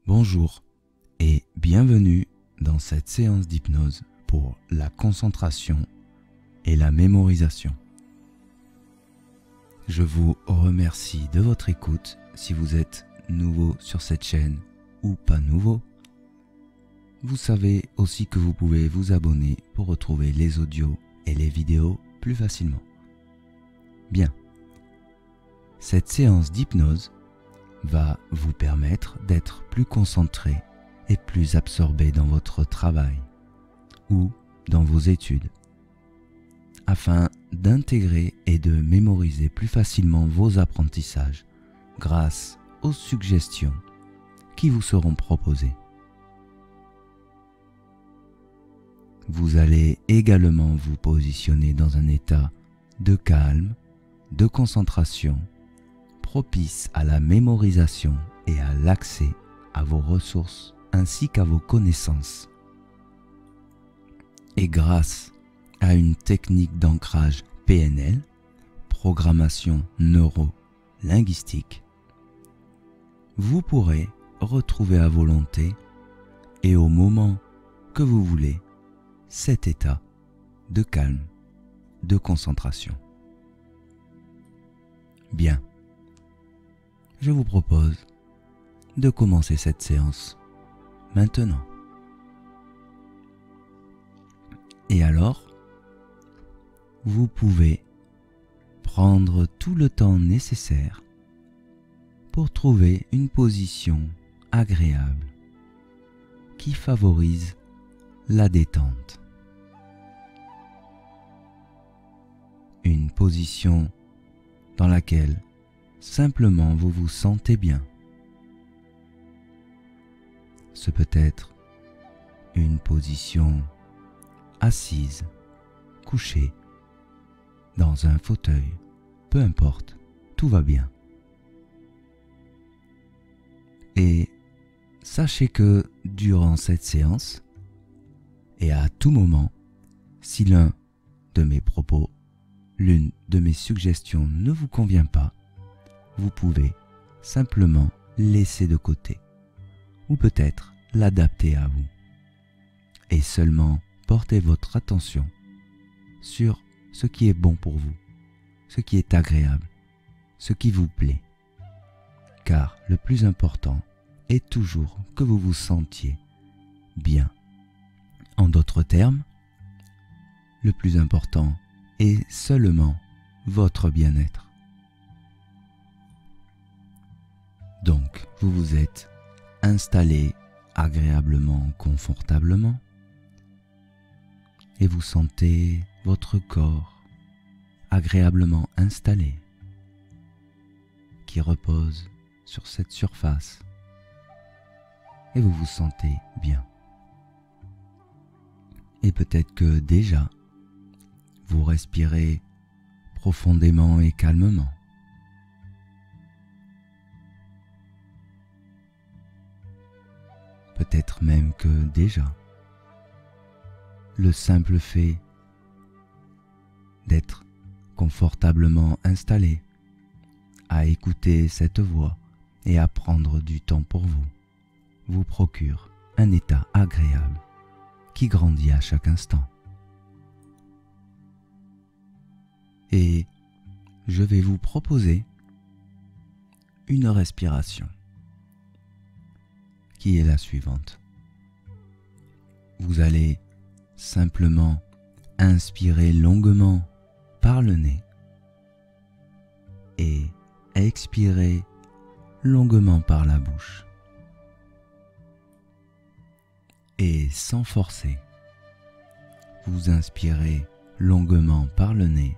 Bonjour et bienvenue dans cette séance d'hypnose pour la concentration et la mémorisation. Je vous remercie de votre écoute si vous êtes nouveau sur cette chaîne ou pas nouveau. Vous savez aussi que vous pouvez vous abonner pour retrouver les audios et les vidéos plus facilement. Bien, cette séance d'hypnose va vous permettre d'être plus concentré et plus absorbé dans votre travail ou dans vos études, afin d'intégrer et de mémoriser plus facilement vos apprentissages grâce aux suggestions qui vous seront proposées. Vous allez également vous positionner dans un état de calme, de concentration, propice à la mémorisation et à l'accès à vos ressources ainsi qu'à vos connaissances. Et grâce à une technique d'ancrage PNL, programmation neuro-linguistique, vous pourrez retrouver à volonté et au moment que vous voulez cet état de calme, de concentration. Bien. Je vous propose de commencer cette séance maintenant. Et alors, vous pouvez prendre tout le temps nécessaire pour trouver une position agréable qui favorise la détente. Une position dans laquelle simplement vous vous sentez bien. Ce peut être une position assise, couchée, dans un fauteuil, peu importe, tout va bien. Et sachez que durant cette séance, et à tout moment, si l'un de mes propos, l'une de mes suggestions ne vous convient pas, vous pouvez simplement laisser de côté ou peut-être l'adapter à vous et seulement porter votre attention sur ce qui est bon pour vous, ce qui est agréable, ce qui vous plaît. Car le plus important est toujours que vous vous sentiez bien. En d'autres termes, le plus important est seulement votre bien-être. Donc, vous vous êtes installé agréablement, confortablement et vous sentez votre corps agréablement installé qui repose sur cette surface et vous vous sentez bien. Et peut-être que déjà, vous respirez profondément et calmement. Peut-être même que déjà, le simple fait d'être confortablement installé, à écouter cette voix et à prendre du temps pour vous, vous procure un état agréable qui grandit à chaque instant. Et je vais vous proposer une respiration qui est la suivante. Vous allez simplement inspirer longuement par le nez et expirer longuement par la bouche. Et sans forcer, vous inspirez longuement par le nez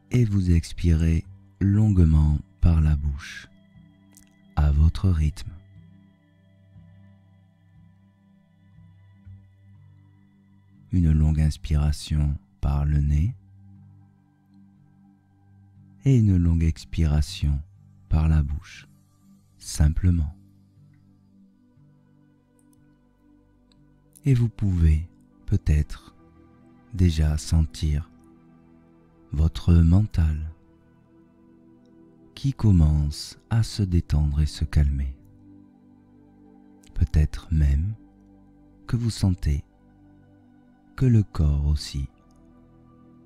et vous expirez longuement par la bouche, à votre rythme. Une longue inspiration par le nez et une longue expiration par la bouche, simplement. Et vous pouvez peut-être déjà sentir votre mental qui commence à se détendre et se calmer. Peut-être même que vous sentez que le corps aussi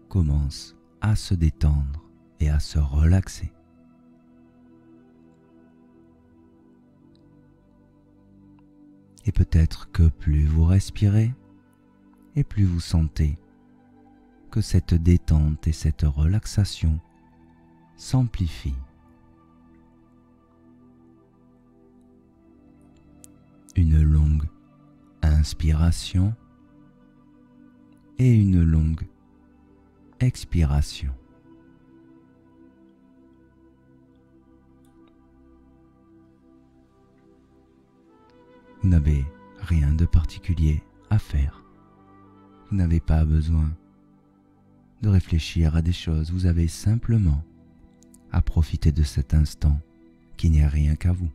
commence à se détendre et à se relaxer. Et peut-être que plus vous respirez et plus vous sentez que cette détente et cette relaxation s'amplifient. Une longue inspiration et une longue expiration. Vous n'avez rien de particulier à faire. Vous n'avez pas besoin de réfléchir à des choses. Vous avez simplement à profiter de cet instant qui n'est rien qu'à vous.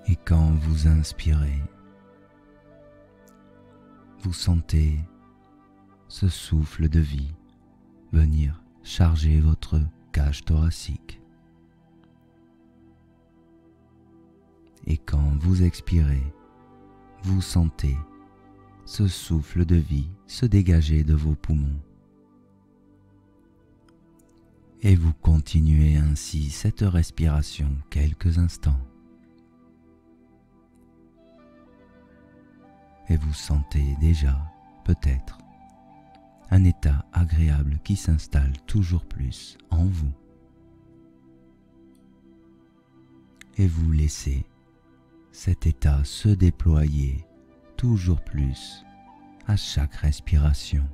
Et quand vous inspirez, vous sentez ce souffle de vie venir charger votre cage thoracique. Et quand vous expirez, vous sentez ce souffle de vie se dégager de vos poumons. Et vous continuez ainsi cette respiration quelques instants. Et vous sentez déjà, peut-être, un état agréable qui s'installe toujours plus en vous. Et vous laissez cet état se déployer toujours plus à chaque respiration.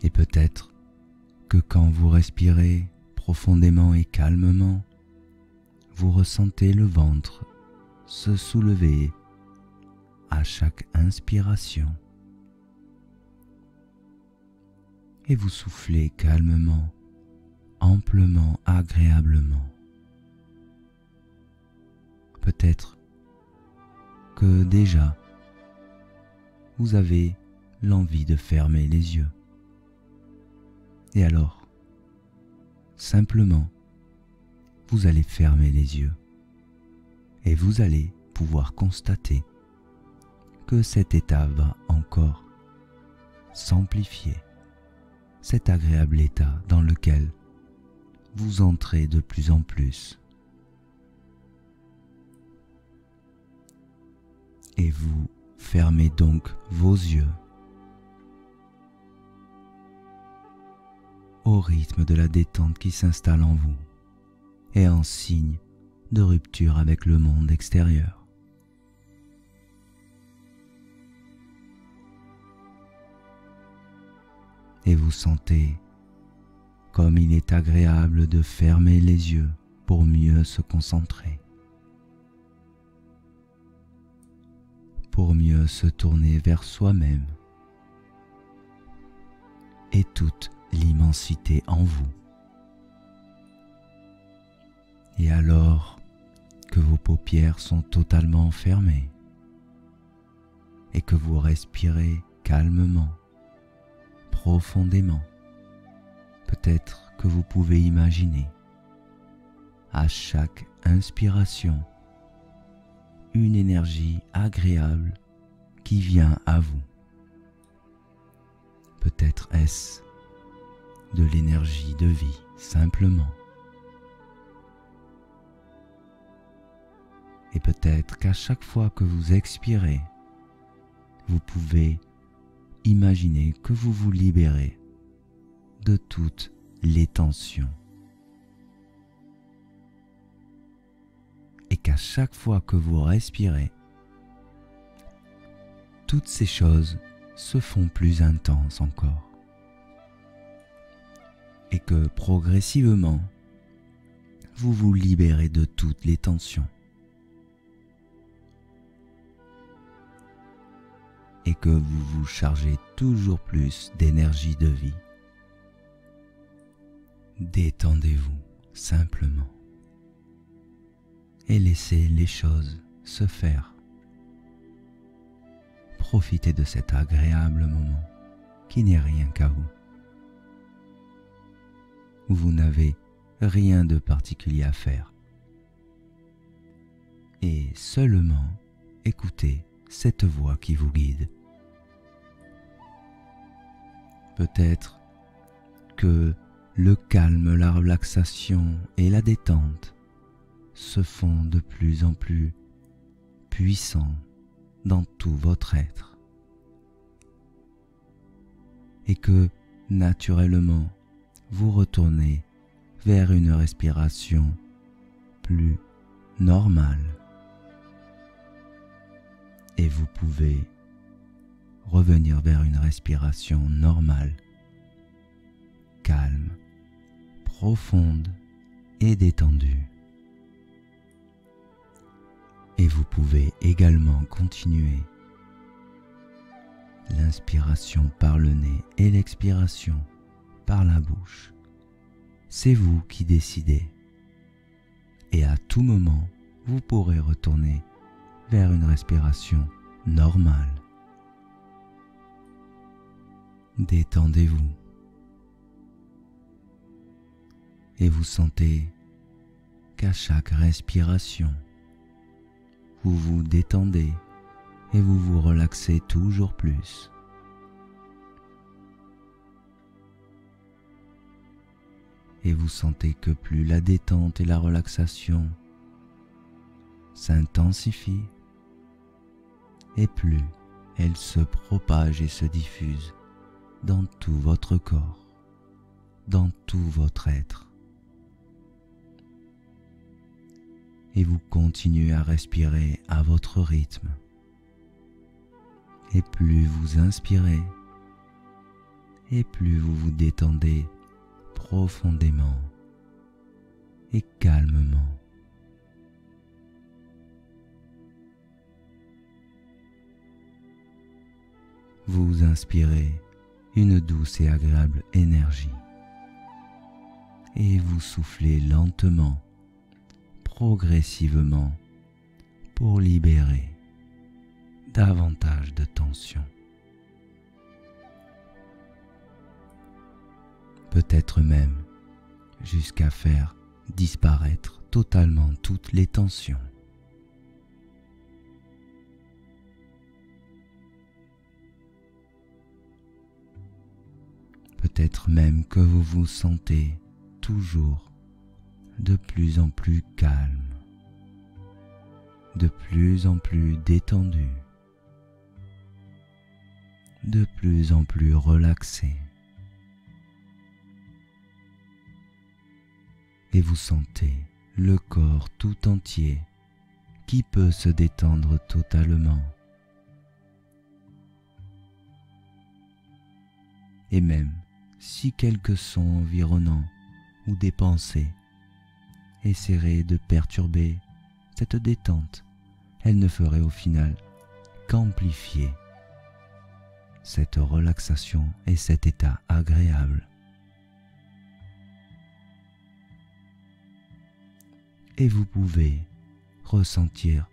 Et peut-être que quand vous respirez profondément et calmement, vous ressentez le ventre se soulever à chaque inspiration. Et vous soufflez calmement, amplement, agréablement. Peut-être que déjà vous avez l'envie de fermer les yeux. Et alors, simplement, vous allez fermer les yeux et vous allez pouvoir constater que cet état va encore s'amplifier, cet agréable état dans lequel vous entrez de plus en plus. Et vous fermez donc vos yeux au rythme de la détente qui s'installe en vous et en signe de rupture avec le monde extérieur. Et vous sentez comme il est agréable de fermer les yeux pour mieux se concentrer, pour mieux se tourner vers soi-même et toute l'immensité en vous. Et alors que vos paupières sont totalement fermées et que vous respirez calmement, profondément, peut-être que vous pouvez imaginer à chaque inspiration une énergie agréable qui vient à vous. Peut-être est-ce de l'énergie de vie simplement. Et peut-être qu'à chaque fois que vous expirez, vous pouvez imaginer que vous vous libérez de toutes les tensions. Et qu'à chaque fois que vous respirez, toutes ces choses se font plus intenses encore. Et que progressivement, vous vous libérez de toutes les tensions. Et que vous vous chargez toujours plus d'énergie de vie. Détendez-vous simplement et laissez les choses se faire. Profitez de cet agréable moment qui n'est rien qu'à vous. où vous n'avez rien de particulier à faire. Et seulement écoutez cette voix qui vous guide. Peut-être que le calme, la relaxation et la détente se font de plus en plus puissants dans tout votre être. Et que naturellement, vous retournez vers une respiration plus normale. Et vous pouvez revenir vers une respiration normale, calme, profonde et détendue. Et vous pouvez également continuer l'inspiration par le nez et l'expiration par la bouche. C'est vous qui décidez. Et à tout moment, vous pourrez retourner vers une respiration normale. Détendez-vous. Et vous sentez qu'à chaque respiration, vous vous détendez et vous vous relaxez toujours plus. Et vous sentez que plus la détente et la relaxation s'intensifient, et plus elle se propage et se diffuse dans tout votre corps, dans tout votre être. Et vous continuez à respirer à votre rythme. Et plus vous inspirez, et plus vous vous détendez profondément et calmement. Vous inspirez une douce et agréable énergie et vous soufflez lentement, progressivement, pour libérer davantage de tension. Peut-être même jusqu'à faire disparaître totalement toutes les tensions. Peut-être même que vous vous sentez toujours de plus en plus calme, de plus en plus détendu, de plus en plus relaxé. Et vous sentez le corps tout entier qui peut se détendre totalement. Et même si quelques sons environnants ou des pensées essaieraient de perturber cette détente, elle ne ferait au final qu'amplifier cette relaxation et cet état agréable. Et vous pouvez ressentir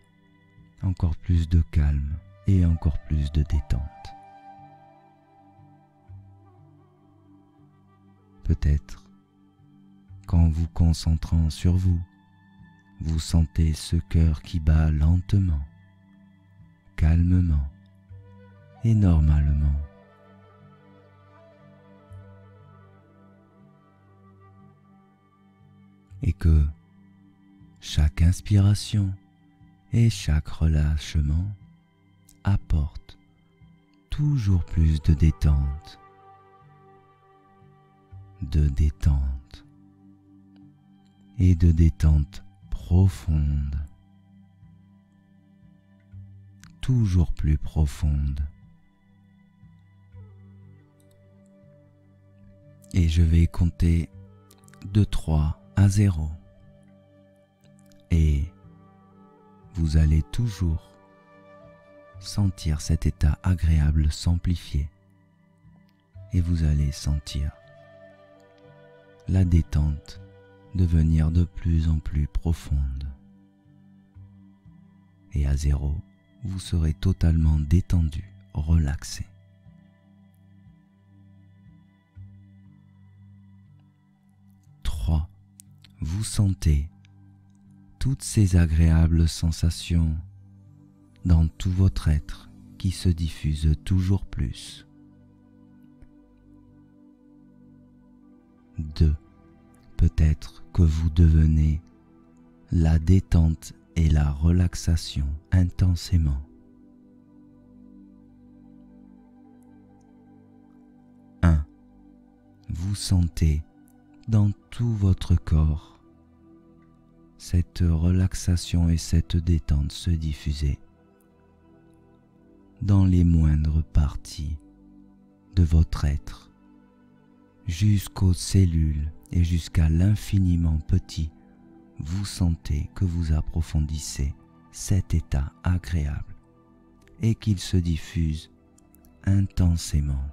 encore plus de calme et encore plus de détente. Peut-être qu'en vous concentrant sur vous, vous sentez ce cœur qui bat lentement, calmement et normalement. Et que chaque inspiration et chaque relâchement apporte toujours plus de détente et de détente profonde, toujours plus profonde. Et je vais compter de 3 à 0. Et vous allez toujours sentir cet état agréable s'amplifier. Et vous allez sentir la détente devenir de plus en plus profonde. Et à 0, vous serez totalement détendu, relaxé. vous sentez toutes ces agréables sensations dans tout votre être qui se diffusent toujours plus. 2. Peut-être que vous devenez la détente et la relaxation intensément. 1. Vous sentez dans tout votre corps cette relaxation et cette détente se diffuser dans les moindres parties de votre être, jusqu'aux cellules et jusqu'à l'infiniment petit. Vous sentez que vous approfondissez cet état agréable et qu'il se diffuse intensément.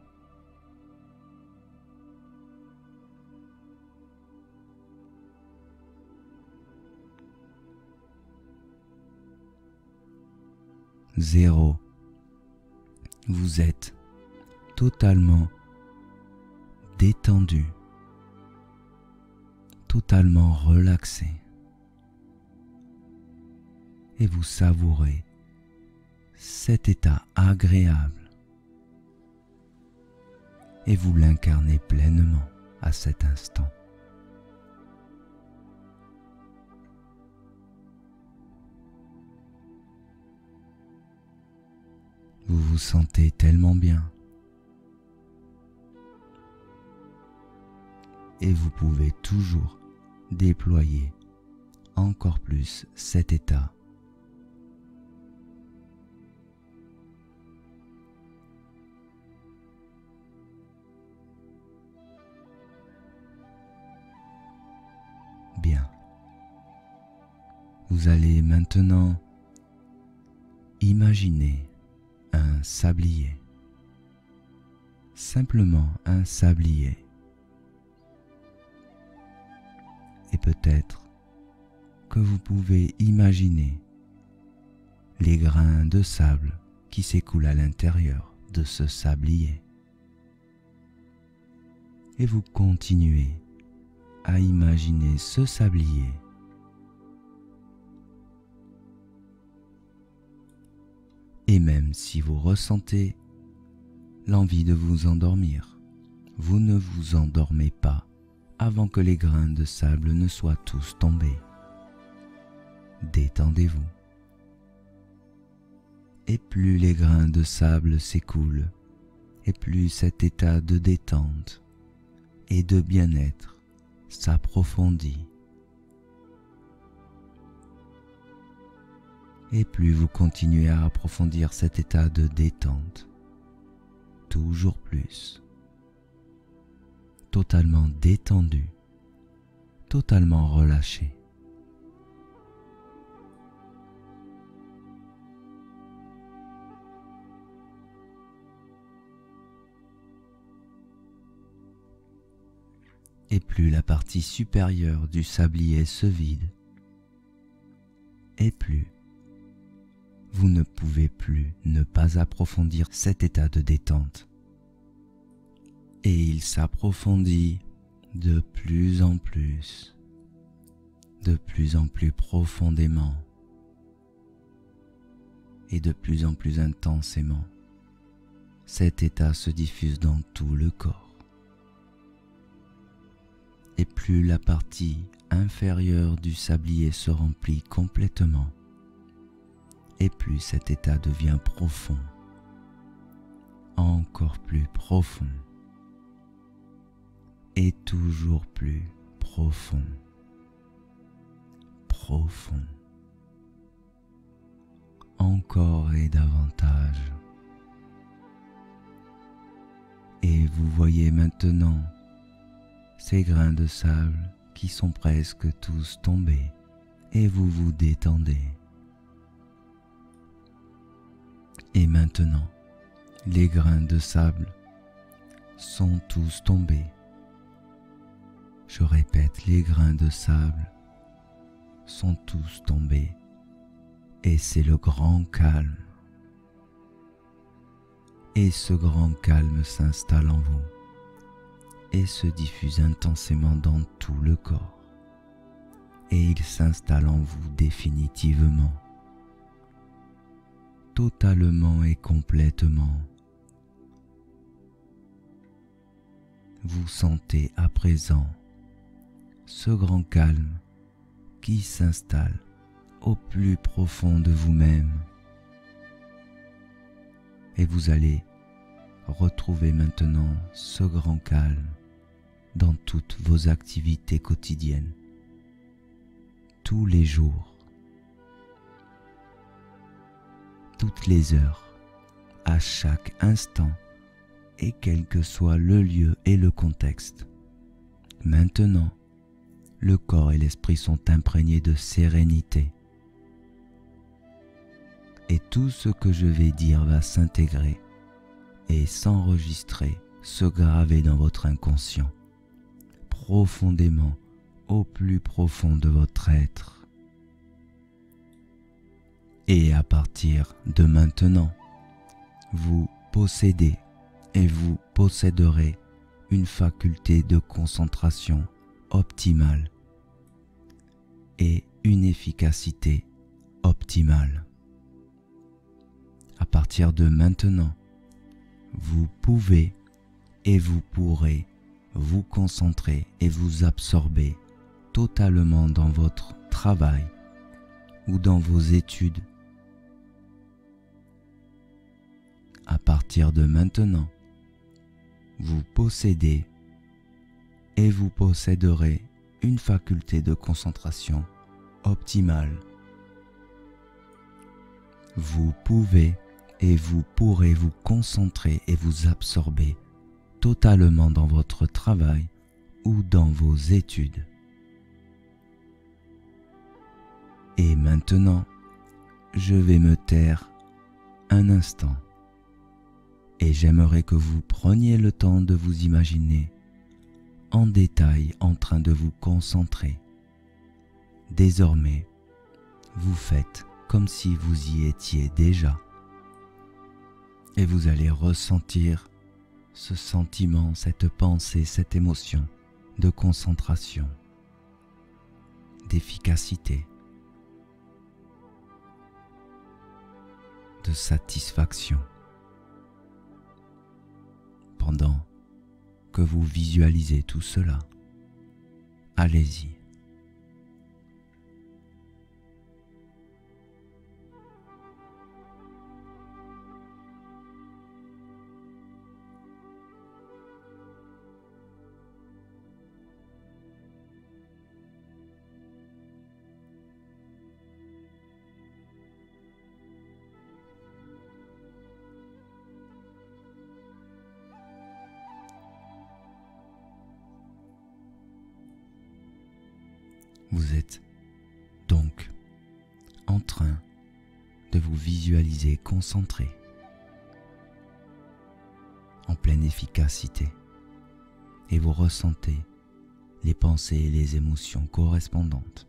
Zéro. Vous êtes totalement détendu, totalement relaxé, et vous savourez cet état agréable et vous l'incarnez pleinement à cet instant. Vous vous sentez tellement bien et vous pouvez toujours déployer encore plus cet état. Bien. Vous allez maintenant imaginer un sablier, simplement un sablier, et peut-être que vous pouvez imaginer les grains de sable qui s'écoulent à l'intérieur de ce sablier, et vous continuez à imaginer ce sablier et même si vous ressentez l'envie de vous endormir, vous ne vous endormez pas avant que les grains de sable ne soient tous tombés. Détendez-vous. Et plus les grains de sable s'écoulent, et plus cet état de détente et de bien-être s'approfondit. Et plus vous continuez à approfondir cet état de détente, toujours plus, totalement détendu, totalement relâché. Et plus la partie supérieure du sablier se vide, et plus vous ne pouvez plus ne pas approfondir cet état de détente. Et il s'approfondit de plus en plus profondément et de plus en plus intensément. Cet état se diffuse dans tout le corps. Et plus la partie inférieure du sablier se remplit complètement, et plus cet état devient profond, encore plus profond, et toujours plus profond, encore et davantage. Et vous voyez maintenant ces grains de sable qui sont presque tous tombés, et vous vous détendez. Et maintenant, les grains de sable sont tous tombés. Je répète, les grains de sable sont tous tombés. Et c'est le grand calme. Et ce grand calme s'installe en vous et se diffuse intensément dans tout le corps. et il s'installe en vous définitivement, totalement et complètement. Vous sentez à présent ce grand calme qui s'installe au plus profond de vous-même. Et vous allez retrouver maintenant ce grand calme dans toutes vos activités quotidiennes, tous les jours, toutes les heures, à chaque instant, et quel que soit le lieu et le contexte. Maintenant, le corps et l'esprit sont imprégnés de sérénité. Et tout ce que je vais dire va s'intégrer et s'enregistrer, se graver dans votre inconscient, profondément, au plus profond de votre être. Et à partir de maintenant, vous possédez et vous posséderez une faculté de concentration optimale et une efficacité optimale. À partir de maintenant, vous pouvez et vous pourrez vous concentrer et vous absorber totalement dans votre travail ou dans vos études. À partir de maintenant, vous possédez et vous posséderez une faculté de concentration optimale. Vous pouvez et vous pourrez vous concentrer et vous absorber totalement dans votre travail ou dans vos études. Et maintenant, je vais me taire un instant et j'aimerais que vous preniez le temps de vous imaginer en détail en train de vous concentrer. Désormais, vous faites comme si vous y étiez déjà. Et vous allez ressentir ce sentiment, cette pensée, cette émotion de concentration, d'efficacité, de satisfaction. Pendant que vous visualisez tout cela, allez-y. Vous êtes donc en train de vous visualiser concentré, en pleine efficacité, et vous ressentez les pensées et les émotions correspondantes.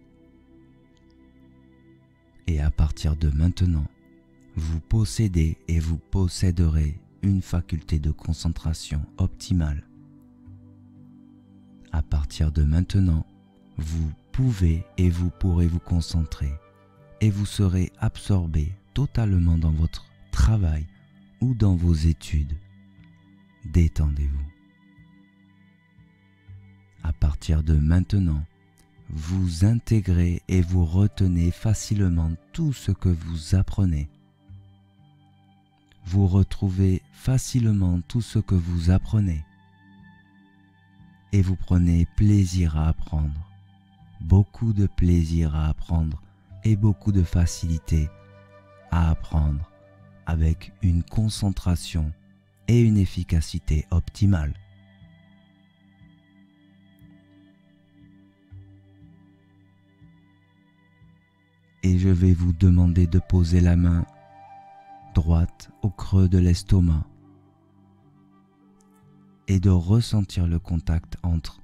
Et à partir de maintenant, vous possédez et vous posséderez une faculté de concentration optimale. À partir de maintenant, vous pouvez et vous pourrez vous concentrer et vous serez absorbé totalement dans votre travail ou dans vos études. Détendez-vous. À partir de maintenant, vous intégrez et vous retenez facilement tout ce que vous apprenez. Vous retrouvez facilement tout ce que vous apprenez et vous prenez plaisir à apprendre. Beaucoup de plaisir à apprendre et beaucoup de facilité à apprendre avec une concentration et une efficacité optimale. Et je vais vous demander de poser la main droite au creux de l'estomac et de ressentir le contact entre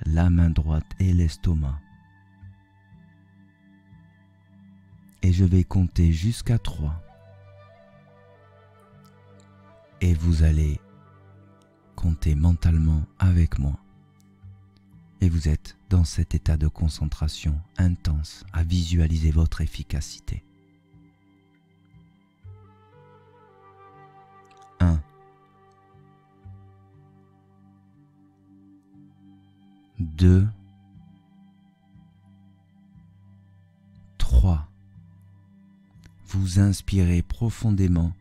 la main droite et l'estomac. Et je vais compter jusqu'à 3. Et vous allez compter mentalement avec moi. Et et vous êtes dans cet état de concentration intense à visualiser votre efficacité. 1, 2, 3. Vous inspirez profondément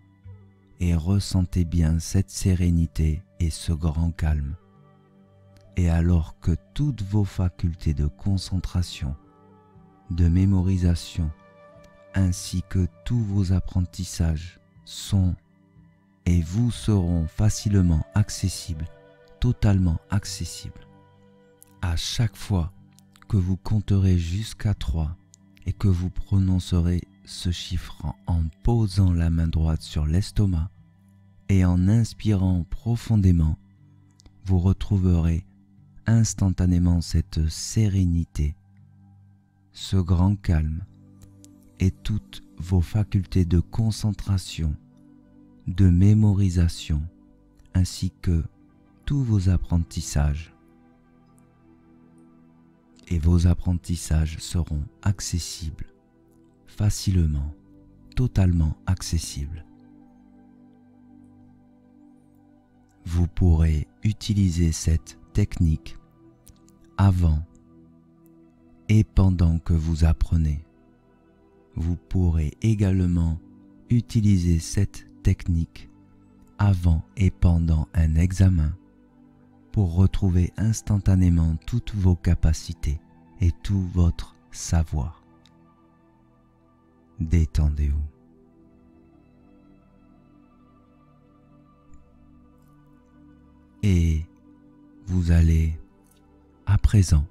et ressentez bien cette sérénité et ce grand calme. Et alors que toutes vos facultés de concentration, de mémorisation, ainsi que tous vos apprentissages sont et vous seront facilement accessibles, totalement accessibles. À chaque fois que vous compterez jusqu'à 3 et que vous prononcerez ce chiffre en posant la main droite sur l'estomac et en inspirant profondément, vous retrouverez instantanément cette sérénité, ce grand calme et toutes vos facultés de concentration, de mémorisation, ainsi que tous vos apprentissages. Et vos apprentissages seront accessibles, facilement, totalement accessibles. Vous pourrez utiliser cette technique avant et pendant que vous apprenez. Vous pourrez également utiliser cette technique avant et pendant un examen pour retrouver instantanément toutes vos capacités et tout votre savoir. Détendez-vous. Et vous allez à présent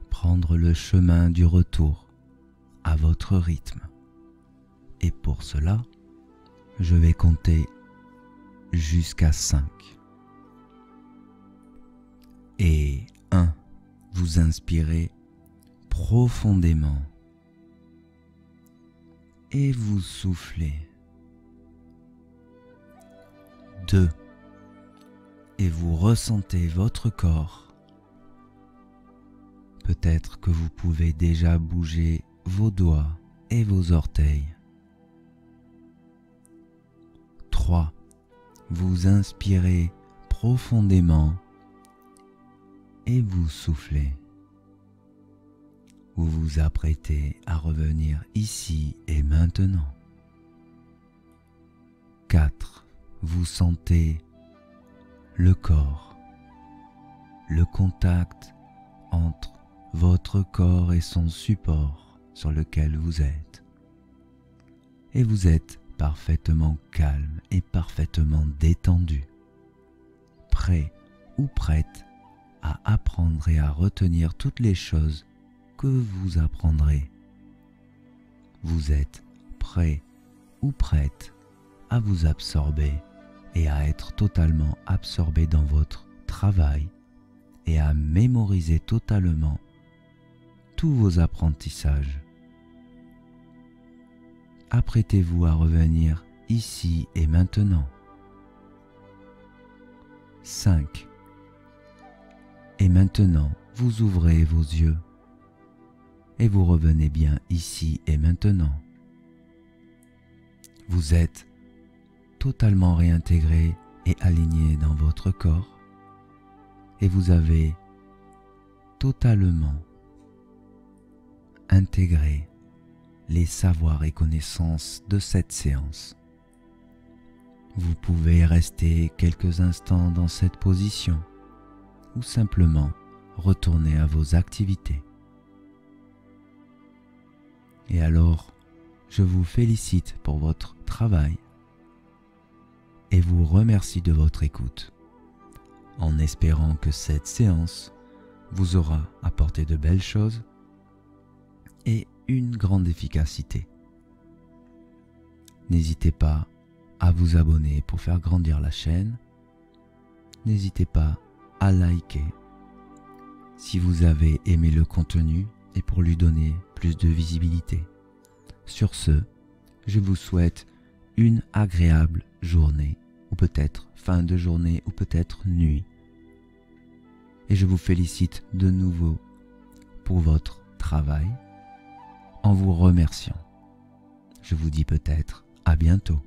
prendre le chemin du retour à votre rythme. Et pour cela, je vais compter jusqu'à 5. Et 1, vous inspirez profondément et vous soufflez. 2, et vous ressentez votre corps. Peut-être que vous pouvez déjà bouger vos doigts et vos orteils. 3, vous inspirez profondément et vous soufflez. Vous vous apprêtez à revenir ici et maintenant. 4, vous sentez le corps, le contact entre votre corps et son support sur lequel vous êtes. Et vous êtes parfaitement calme et parfaitement détendu, prêt ou prête à apprendre et à retenir toutes les choses que vous apprendrez. Vous êtes prêt ou prête à vous absorber et à être totalement absorbé dans votre travail et à mémoriser totalement tous vos apprentissages. Apprêtez-vous à revenir ici et maintenant. 5. Et maintenant, vous ouvrez vos yeux et vous revenez bien ici et maintenant. Vous êtes totalement réintégré et aligné dans votre corps et vous avez totalement intégré les savoirs et connaissances de cette séance. Vous pouvez rester quelques instants dans cette position ou simplement retourner à vos activités. Et alors, je vous félicite pour votre travail et vous remercie de votre écoute, en espérant que cette séance vous aura apporté de belles choses et une grande efficacité. N'hésitez pas à vous abonner pour faire grandir la chaîne. N'hésitez pas à liker si vous avez aimé le contenu et pour lui donner plus de visibilité. Sur ce, je vous souhaite une agréable journée, ou peut-être fin de journée, ou peut-être nuit. et je vous félicite de nouveau pour votre travail en vous remerciant. Je vous dis peut-être à bientôt.